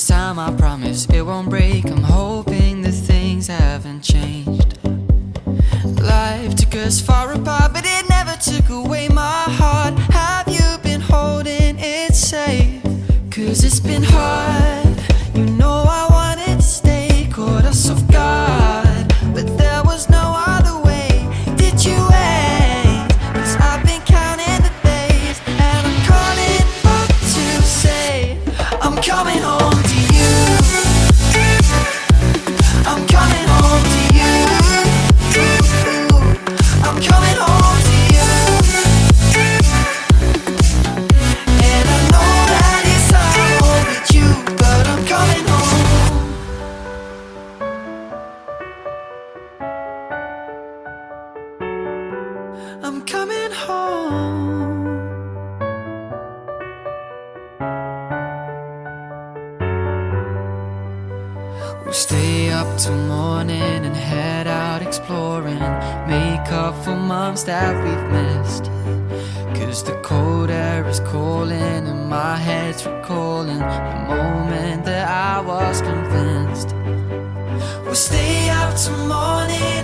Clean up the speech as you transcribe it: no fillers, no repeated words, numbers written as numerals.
This time I promise it won't break. I'm hoping that things haven't changed. Life took us far apart, but it never took away my heart. Have you been holding it safe? 'Cause it's been hard. You know I wanted to stay, caught us off guard, but there was no other way. Did you wait? 'Cause I've been counting the days, and I'm calling up to say I'm coming home to you. I'm coming home to you. I'm coming home to you. And I know that it's hard with you, but I'm coming home. I'm coming home. We'll stay up till morning and head out exploring, make up for months that we've missed. 'Cause the cold air is calling and my head's recalling the moment that I was convinced. We'll stay up till morning